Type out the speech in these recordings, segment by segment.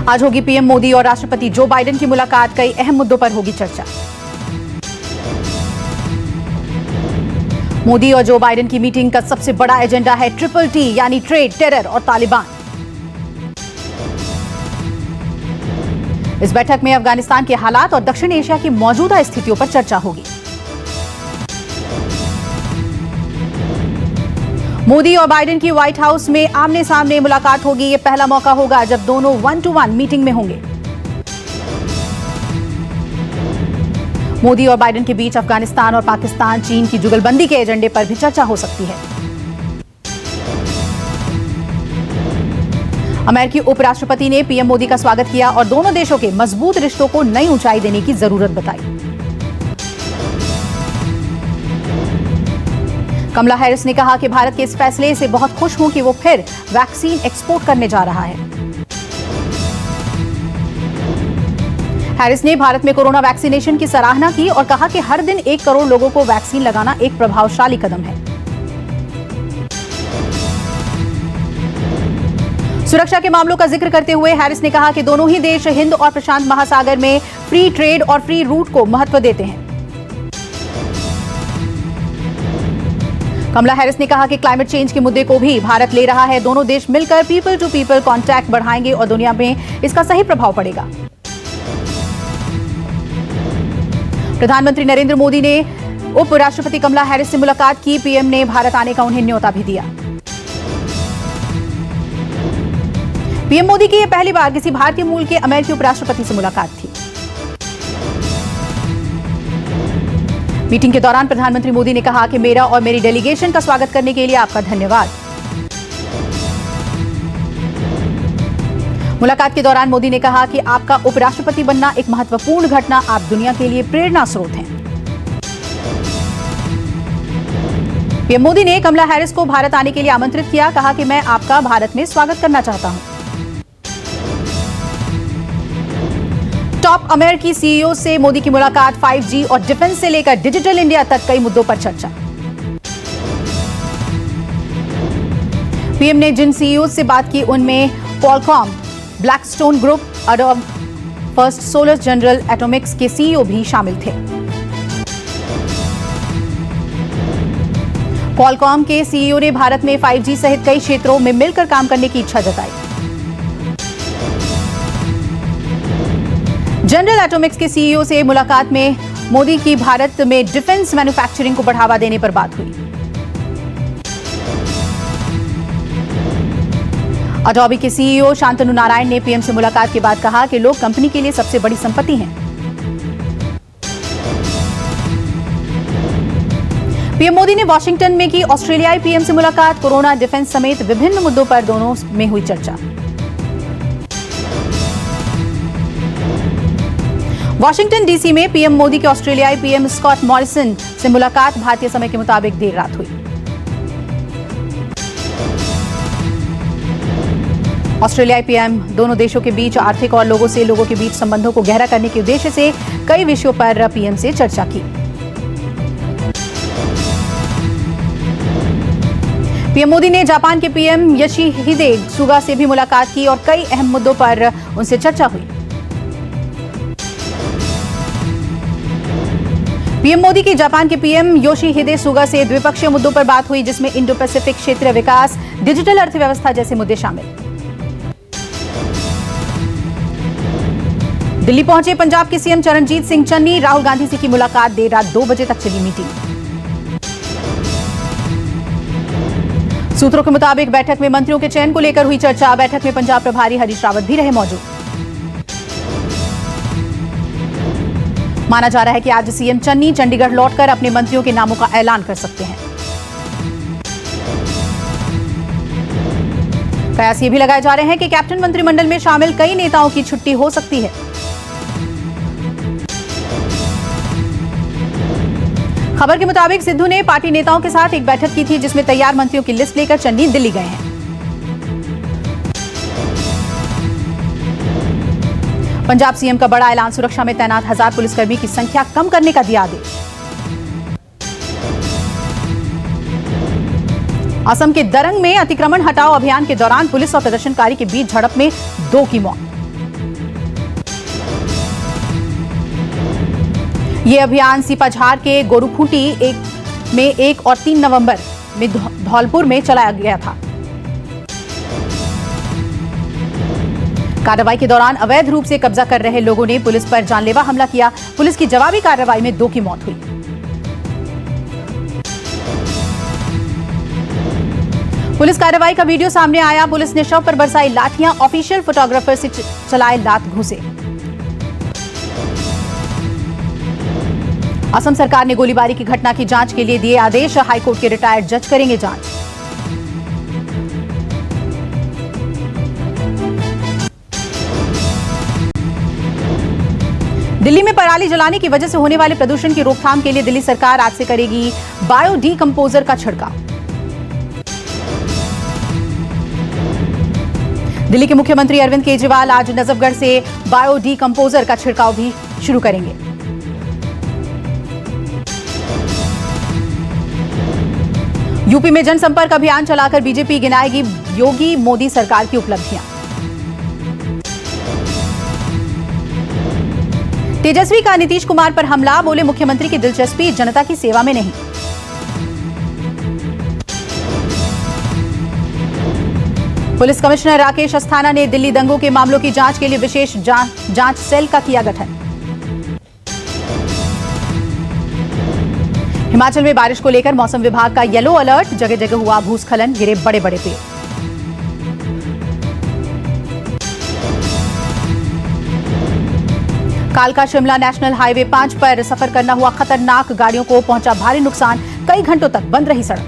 आज होगी पीएम मोदी और राष्ट्रपति जो बाइडेन की मुलाकात, कई अहम मुद्दों पर होगी चर्चा। मोदी और जो बाइडेन की मीटिंग का सबसे बड़ा एजेंडा है ट्रिपल टी यानी ट्रेड, टेरर और तालिबान। इस बैठक में अफगानिस्तान के हालात और दक्षिण एशिया की मौजूदा स्थितियों पर चर्चा होगी। मोदी और बाइडेन की व्हाइट हाउस में आमने सामने मुलाकात होगी। यह पहला मौका होगा जब दोनों 1-to-1 मीटिंग में होंगे। मोदी और बाइडेन के बीच अफगानिस्तान और पाकिस्तान, चीन की जुगलबंदी के एजेंडे पर भी चर्चा हो सकती है। अमेरिकी उपराष्ट्रपति ने पीएम मोदी का स्वागत किया और दोनों देशों के मजबूत रिश्तों को नई ऊंचाई देने की जरूरत बताई। कमला हैरिस ने कहा कि भारत के इस फैसले से बहुत खुश हूं कि वो फिर वैक्सीन एक्सपोर्ट करने जा रहा है। हैरिस ने भारत में कोरोना वैक्सीनेशन की सराहना की और कहा कि हर दिन 1 करोड़ लोगों को वैक्सीन लगाना एक प्रभावशाली कदम है। सुरक्षा के मामलों का जिक्र करते हुए हैरिस ने कहा कि दोनों ही देश हिंद और प्रशांत महासागर में फ्री ट्रेड और फ्री रूट को महत्व देते हैं। कमला हैरिस ने कहा कि क्लाइमेट चेंज के मुद्दे को भी भारत ले रहा है। दोनों देश मिलकर पीपल टू पीपल कांटेक्ट बढ़ाएंगे और दुनिया में इसका सही प्रभाव पड़ेगा। प्रधानमंत्री नरेंद्र मोदी ने उपराष्ट्रपति कमला हैरिस से मुलाकात की। पीएम ने भारत आने का उन्हें न्योता भी दिया। पीएम मोदी की यह पहली बार किसी भारतीय मूल के अमेरिकी उपराष्ट्रपति से मुलाकात थी। मीटिंग के दौरान प्रधानमंत्री मोदी ने कहा कि मेरा और मेरी डेलीगेशन का स्वागत करने के लिए आपका धन्यवाद। मुलाकात के दौरान मोदी ने कहा कि आपका उपराष्ट्रपति बनना एक महत्वपूर्ण घटना, आप दुनिया के लिए प्रेरणा स्रोत हैं। पीएम मोदी ने कमला हैरिस को भारत आने के लिए आमंत्रित किया। कहा कि मैं आपका भारत में स्वागत करना चाहता हूं। टॉप अमेरिकी सीईओ से मोदी की मुलाकात, 5G और डिफेंस से लेकर डिजिटल इंडिया तक कई मुद्दों पर चर्चा। पीएम ने जिन सीईओ से बात की उनमें Qualcomm, Blackstone group, adobe, first solar, general Atomics के सीईओ भी शामिल थे। क्वालकॉम के सीईओ ने भारत में 5G सहित कई क्षेत्रों में मिलकर काम करने की इच्छा जताई। जनरल एटॉमिक्स के सीईओ से मुलाकात में मोदी की भारत में डिफेंस मैन्युफैक्चरिंग को बढ़ावा देने पर बात हुई। एडोबी के सीईओ शांतनु नारायण ने पीएम से मुलाकात के बाद कहा कि लोग कंपनी के लिए सबसे बड़ी संपत्ति हैं। पीएम मोदी ने वॉशिंगटन में की ऑस्ट्रेलियाई पीएम से मुलाकात। कोरोना, डिफेंस समेत विभिन्न मुद्दों पर दोनों में हुई चर्चा। वॉशिंगटन डीसी में पीएम मोदी के ऑस्ट्रेलियाई पीएम स्कॉट मॉरिसन से मुलाकात भारतीय समय के मुताबिक देर रात हुई। ऑस्ट्रेलियाई पीएम दोनों देशों के बीच आर्थिक और लोगों के बीच संबंधों को गहरा करने के उद्देश्य से कई विषयों पर पीएम से चर्चा की। पीएम मोदी ने जापान के पीएम योशिहिदे सुगा से भी मुलाकात की और कई अहम मुद्दों पर उनसे चर्चा हुई। पीएम मोदी की जापान के पीएम योशिहिदे सुगा से द्विपक्षीय मुद्दों पर बात हुई, जिसमें इंडो पैसिफिक क्षेत्रीय विकास, डिजिटल अर्थव्यवस्था जैसे मुद्दे शामिल। दिल्ली पहुंचे पंजाब के सीएम चरणजीत सिंह चन्नी। राहुल गांधी से की मुलाकात, देर रात 2 बजे तक चली मीटिंग। सूत्रों के मुताबिक बैठक में मंत्रियों के चयन को लेकर हुई चर्चा। बैठक में पंजाब प्रभारी हरीश रावत भी रहे मौजूद। माना जा रहा है कि आज सीएम चन्नी चंडीगढ़ लौटकर अपने मंत्रियों के नामों का ऐलान कर सकते हैं। कयास ये भी लगाए जा रहे हैं कि कैप्टन मंत्रिमंडल में शामिल कई नेताओं की छुट्टी हो सकती है। खबर के मुताबिक सिद्धू ने पार्टी नेताओं के साथ एक बैठक की थी, जिसमें तैयार मंत्रियों की लिस्ट लेकर चन्नी दिल्ली गए हैं। पंजाब सीएम का बड़ा ऐलान, सुरक्षा में तैनात 1000 पुलिसकर्मी की संख्या कम करने का दिया आदेश। असम के दरंग में अतिक्रमण हटाओ अभियान के दौरान पुलिस और प्रदर्शनकारी के बीच झड़प में 2 की मौत। ये अभियान सीपाझार के गोरुखूंटी में 1 और 3 नवंबर में धौलपुर में चलाया गया था। कार्रवाई के दौरान अवैध रूप से कब्जा कर रहे लोगों ने पुलिस पर जानलेवा हमला किया। पुलिस की जवाबी कार्रवाई में 2 की मौत हुई। पुलिस कार्रवाई का वीडियो सामने आया। पुलिस ने शव पर बरसाई लाठियां, ऑफिशियल फोटोग्राफर से चलाए लात घूंसे। असम सरकार ने गोलीबारी की घटना की जांच के लिए दिए आदेश। हाईकोर्ट के रिटायर्ड जज करेंगे जांच। दिल्ली में पराली जलाने की वजह से होने वाले प्रदूषण की रोकथाम के लिए दिल्ली सरकार आज से करेगी बायो डीकंपोजर का छिड़काव। दिल्ली के मुख्यमंत्री अरविंद केजरीवाल आज नजफगढ़ से बायो डीकंपोजर का छिड़काव भी शुरू करेंगे। यूपी में जनसंपर्क अभियान चलाकर बीजेपी गिनाएगी योगी मोदी सरकार की उपलब्धियां। तेजस्वी का नीतीश कुमार पर हमला, बोले मुख्यमंत्री की दिलचस्पी जनता की सेवा में नहीं। पुलिस कमिश्नर राकेश अस्थाना ने दिल्ली दंगों के मामलों की जांच के लिए विशेष जांच सेल का किया गठन। हिमाचल में बारिश को लेकर मौसम विभाग का येलो अलर्ट, जगह जगह हुआ भूस्खलन, गिरे बड़े बड़े पेड़। कालका शिमला नेशनल हाईवे 5 पर सफर करना हुआ खतरनाक, गाड़ियों को पहुंचा भारी नुकसान, कई घंटों तक बंद रही सड़क।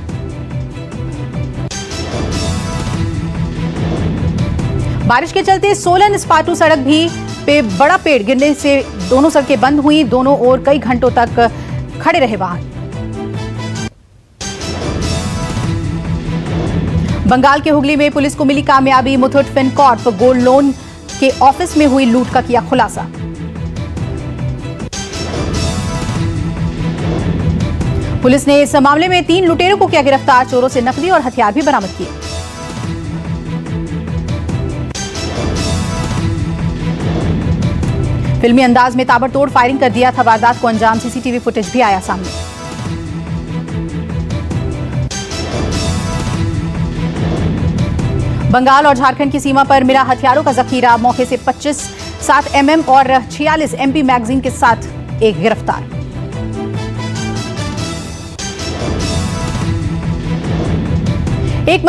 बारिश के चलते सोलन स्पाटू सड़क भी पे बड़ा पेड़ गिरने से दोनों सड़कें बंद हुई, दोनों ओर कई घंटों तक खड़े रहे वाहन। बंगाल के हुगली में पुलिस को मिली कामयाबी, मुथूट फिनकॉर्प गोल्ड लोन के ऑफिस में हुई लूट का किया खुलासा। पुलिस ने इस मामले में 3 लुटेरों को किया गिरफ्तार, चोरों से नकदी और हथियार भी बरामद किए। फिल्मी अंदाज में ताबड़तोड़ फायरिंग कर दिया था वारदात को अंजाम, सीसीटीवी फुटेज भी आया सामने। बंगाल और झारखंड की सीमा पर मिला हथियारों का जखीरा, मौके से 25 7 mm और 46 MP मैगजीन के साथ एक गिरफ्तार। एक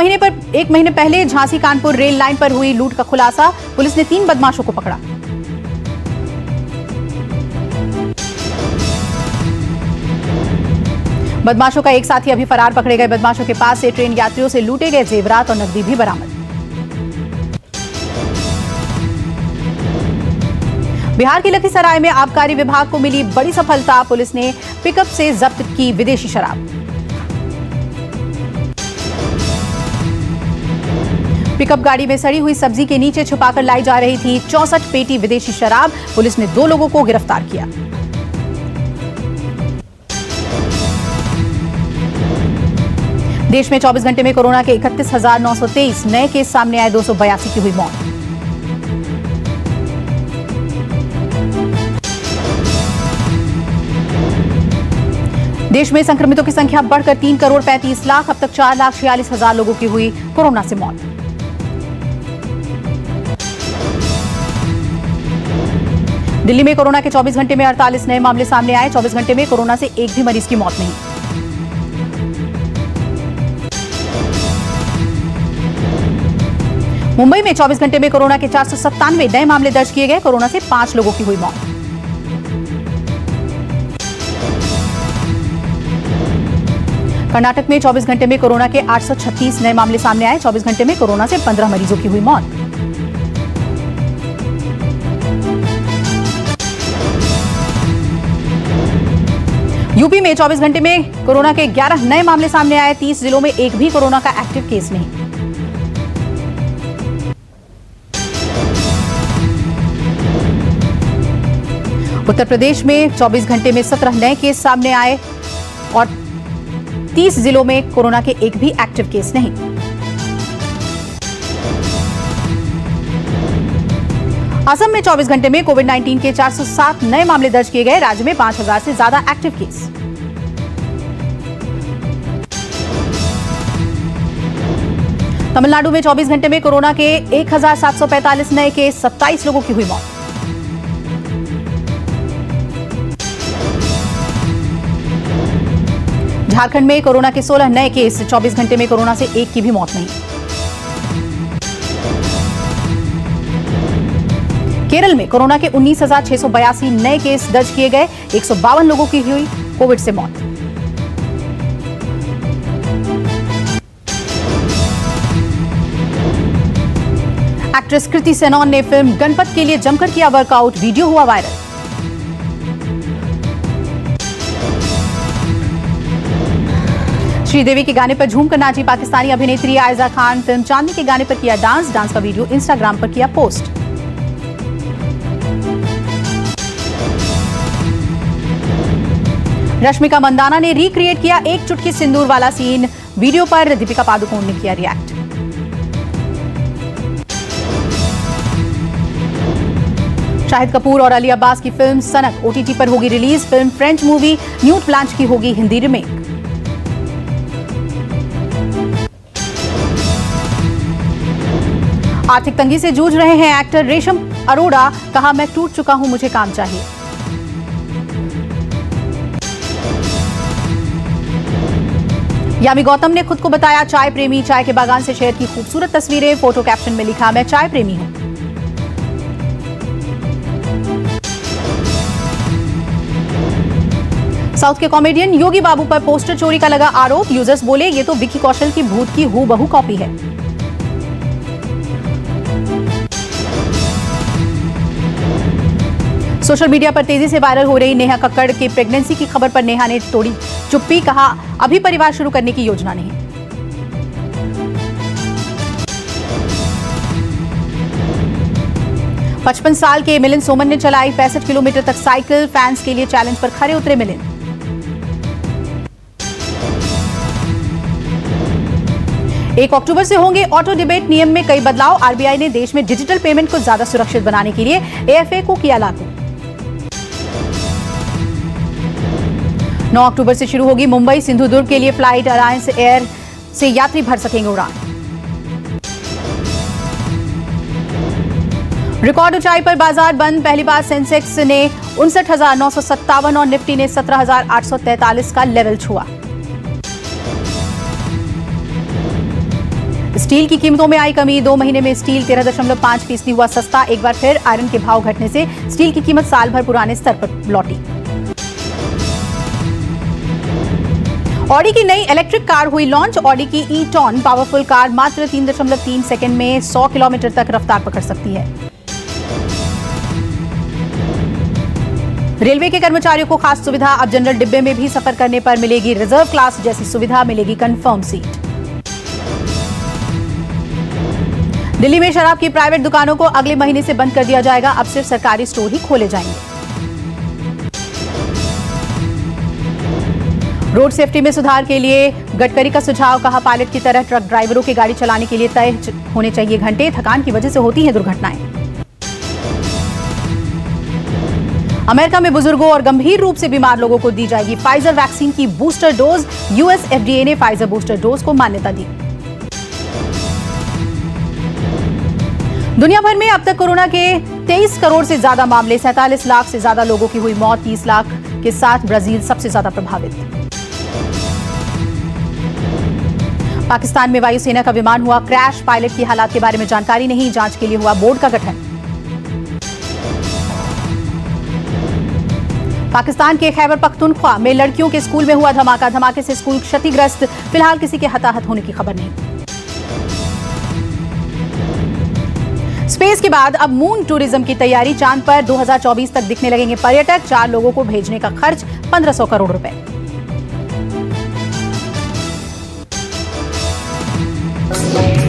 महीने पहले झांसी कानपुर रेल लाइन पर हुई लूट का खुलासा, पुलिस ने 3 बदमाशों को पकड़ा। बदमाशों का एक साथी अभी फरार, पकड़े गए बदमाशों के पास से ट्रेन यात्रियों से लूटे गए जेवरात और नकदी भी बरामद। बिहार के लखीसराय में आबकारी विभाग को मिली बड़ी सफलता, पुलिस ने पिकअप से जब्त की विदेशी शराब। पिकअप गाड़ी में सड़ी हुई सब्जी के नीचे छुपाकर लाई जा रही थी 64 पेटी विदेशी शराब, पुलिस ने 2 लोगों को गिरफ्तार किया। देश में 24 घंटे में कोरोना के 31,923 नए केस सामने आए, 282 की हुई मौत। देश में संक्रमितों की संख्या बढ़कर 3 करोड़ 35 लाख, अब तक 4,46,000 लोगों की हुई कोरोना से मौत। दिल्ली में कोरोना के 24 घंटे में 48 नए मामले सामने आए, 24 घंटे में कोरोना से एक भी मरीज की मौत नहीं। मुंबई में 24 घंटे में कोरोना के 497 नए मामले दर्ज किए गए, कोरोना से 5 लोगों की हुई मौत। कर्नाटक में 24 घंटे में कोरोना के 836 नए मामले सामने आए, 24 घंटे में कोरोना से 15 मरीजों की हुई मौत। यूपी में 24 घंटे में कोरोना के 11 नए मामले सामने आए, 30 जिलों में एक भी कोरोना का एक्टिव केस नहीं। उत्तर प्रदेश में 24 घंटे में 17 नए केस सामने आए और 30 जिलों में कोरोना के एक भी एक्टिव केस नहीं। असम में 24 घंटे में कोविड-19 के 407 नए मामले दर्ज किए गए। राज्य में 5000 से ज्यादा एक्टिव केस। तमिलनाडु में 24 घंटे में कोरोना के 1745 नए केस, 27 लोगों की हुई मौत। झारखंड में कोरोना के 16 नए केस, 24 घंटे में कोरोना से एक की भी मौत नहीं। केरल में कोरोना के 19,682 नए केस दर्ज किए गए। 152 लोगों की हुई कोविड से मौत। एक्ट्रेस कृति सेनन ने फिल्म गणपत के लिए जमकर किया वर्कआउट, वीडियो हुआ वायरल। श्रीदेवी के गाने पर झूमकर नाची पाकिस्तानी अभिनेत्री आयजा खान। फिल्म चांदनी के गाने पर किया डांस का वीडियो इंस्टाग्राम पर किया पोस्ट। रश्मिका मंदाना ने रिक्रिएट किया एक चुटकी सिंदूर वाला सीन, वीडियो पर दीपिका पादुकोण ने किया रिएक्ट। शाहिद कपूर और अली अब्बास की फिल्म सनक ओटीटी पर होगी release. Film French movie Nuit Blanche की होगी हिंदी रीमेक। आर्थिक तंगी से जूझ रहे हैं एक्टर रेशम अरोड़ा, कहा मैं टूट चुका हूं, मुझे काम चाहिए। यामी गौतम ने खुद को बताया चाय प्रेमी। चाय के बागान से शेयर की खूबसूरत तस्वीरें, फोटो कैप्शन में लिखा मैं चाय प्रेमी हूं। साउथ के कॉमेडियन योगी बाबू पर पोस्टर चोरी का लगा आरोप। यूजर्स बोले ये तो विकी कौशल की भूत की हूबहू कॉपी है। सोशल मीडिया पर तेजी से वायरल हो रही नेहा कक्कड़ की प्रेगनेंसी की खबर पर नेहा ने तोड़ी चुप्पी, कहा अभी परिवार शुरू करने की योजना नहीं। पचपन साल के मिलिंद सोमन ने चलाई 65 किलोमीटर तक साइकिल। फैंस के लिए चैलेंज पर खरे उतरे मिलिंद। 1 अक्टूबर से होंगे ऑटो डिबेट, नियम में कई बदलाव। आरबीआई ने देश में डिजिटल पेमेंट को ज्यादा सुरक्षित बनाने के लिए एएफए को किया लागू। 9 अक्टूबर से शुरू होगी मुंबई सिंधुदुर्ग के लिए फ्लाइट। अलायंस एयर से यात्री भर सकेंगे उड़ान। रिकॉर्ड ऊंचाई पर बाजार बंद। पहली बार सेंसेक्स ने 59,957 और निफ्टी ने 17,843 का लेवल छुआ। स्टील की कीमतों में आई कमी। 2 महीने में स्टील 13.5% हुआ सस्ता। एक बार फिर आयरन के भाव घटने से स्टील की कीमत साल भर पुराने स्तर पर लौटी। ऑडी की नई इलेक्ट्रिक कार हुई लॉन्च। ऑडी की ई-टॉन पावरफुल कार मात्र 3.3 सेकंड में 100 किलोमीटर तक रफ्तार पकड़ सकती है। रेलवे के कर्मचारियों को खास सुविधा। अब जनरल डिब्बे में भी सफर करने पर मिलेगी रिजर्व क्लास जैसी सुविधा, मिलेगी कंफर्म सीट। दिल्ली में शराब की प्राइवेट दुकानों को अगले महीने से बंद कर दिया जाएगा। अब सिर्फ सरकारी स्टोर ही खोले जाएंगे। रोड सेफ्टी में सुधार के लिए गडकरी का सुझाव, कहा पायलट की तरह ट्रक ड्राइवरों की गाड़ी चलाने के लिए तय होने चाहिए घंटे। थकान की वजह से होती हैं दुर्घटनाएं। अमेरिका में बुजुर्गों और गंभीर रूप से बीमार लोगों को दी जाएगी फाइजर वैक्सीन की बूस्टर डोज। यूएस एफडीए ने फाइजर बूस्टर डोज को मान्यता दी। दुनिया भर में अब तक कोरोना के 23 करोड़ से ज्यादा मामले, 47 लाख से ज्यादा लोगों की हुई मौत। 30 लाख के साथ ब्राजील सबसे ज्यादा प्रभावित। पाकिस्तान में वायुसेना का विमान हुआ क्रैश। पायलट की हालात के बारे में जानकारी नहीं। जांच के लिए हुआ बोर्ड का गठन। पाकिस्तान के खैबर पख्तूनख्वा में लड़कियों के स्कूल में हुआ धमाका। धमाके से स्कूल क्षतिग्रस्त। फिलहाल किसी के हताहत होने की खबर नहीं। स्पेस के बाद अब मून टूरिज्म की तैयारी। चांद पर 2024 तक दिखने लगेंगे पर्यटक। 4 लोगों को भेजने का खर्च 1500 करोड़ रुपए।